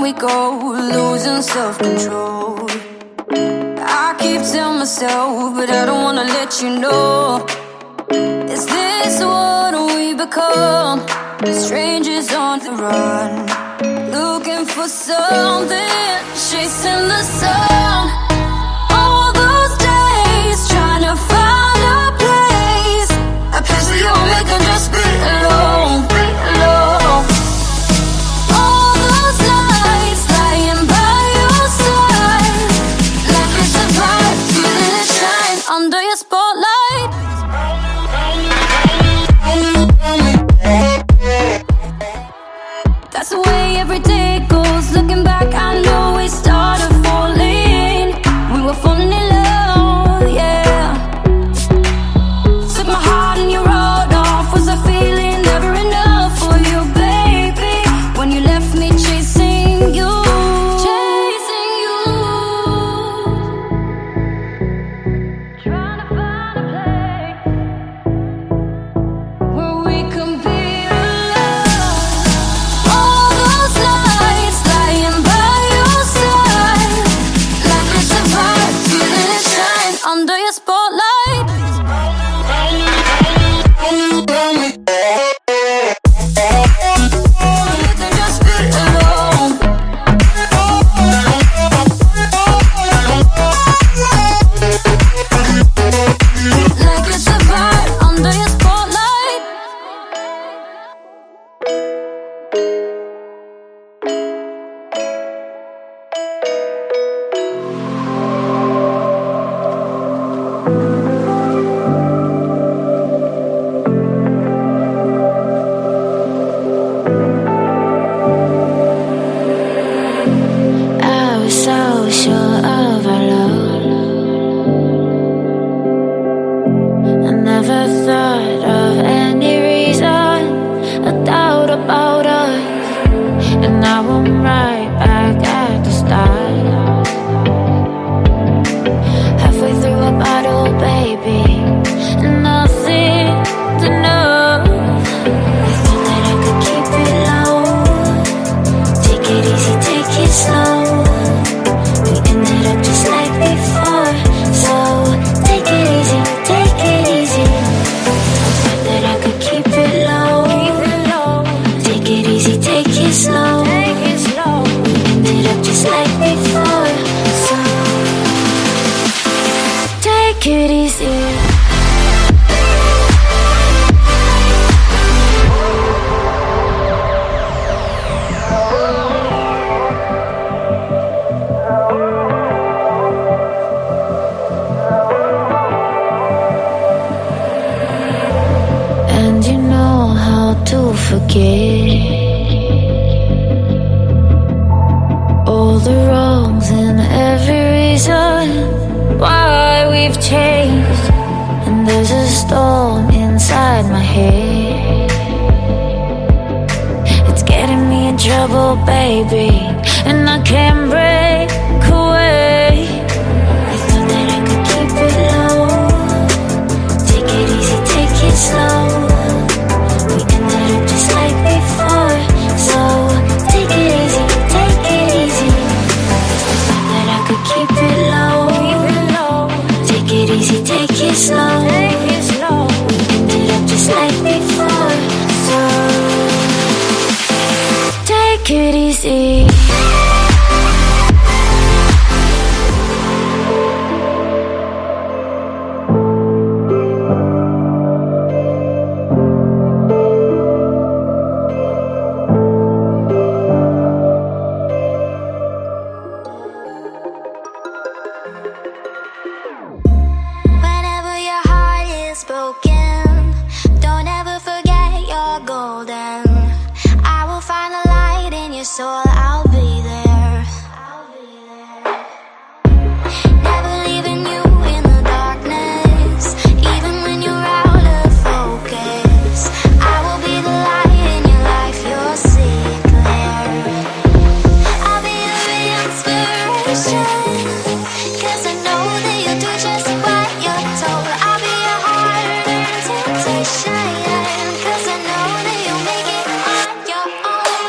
we go, losing self-control. I keep telling myself, but I don't wanna let you know. Is this what we become? Strangers on the run, looking for something, chasing the sun. All those days, trying to find a place where you'll make them just be alone, be alone. All those nights lying by your side, like it's a vibe, feeling it shine under your spotlight. That's the way every day goes. Looking back, I know we started falling. We were falling in love, yeah. Took my heart and you rode off. Was I feeling never enough for you, baby? When you left me chasing you, chasing you. Trying to find a place where we can be alone. All those nights lying by your side, like it's a vibe, feeling it shine under your spotlight. You can just be alone. Like it's a vibe under your spotlight. I was so sure of our love. I never thought of any reason, a doubt about us. And now I'm right back at the start. Halfway through a bottle, baby, and nothing to know. I thought that I could keep it low. Take it easy, take it slow. We ended up just like before, so take it easy, take it easy. I thought that I could keep it low. Take it easy, take it slow. We ended up just like before, so take it easy. And you know how to forget all the wrongs and every reason why we've changed. And there's a storm inside my head. It's getting me in trouble, baby, and I can't break away. I thought that I could keep it low. Take it easy, take it slow. We ended up just like before, so take it easy, take it easy. I thought that I could keep it low. Take it easy, take it slow. We ended up just like before, so take it easy. Whenever your heart is broken, don't ever forget you're golden. I will find the light in your soul, I'll be there. Never leaving you in the darkness, even when you're out of focus. I will be the light in your life, you'll see it clear. I'll be your inspiration, 'cause I know that you'll do just what you're told. I'll be your heart and temptation, 'cause I know that you'll make it on your own.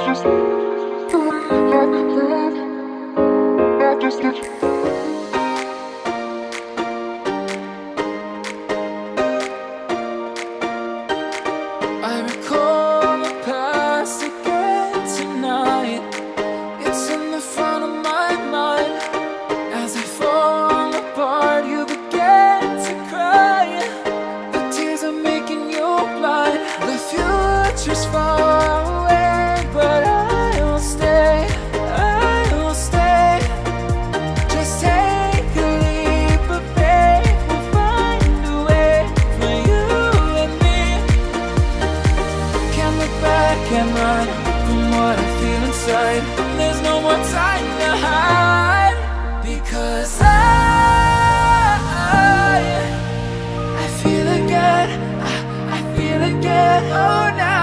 I recall the past again tonight. It's in the front of my mind. As I fall apart, you begin to cry. The tears are making you blind. The future's far away, but I will stay. I will stay. Just take a leap of faith. We'll find a way for you and me. Can't look back and run from what I feel inside. There's no more time to hide, because I feel again. I feel again. Oh, now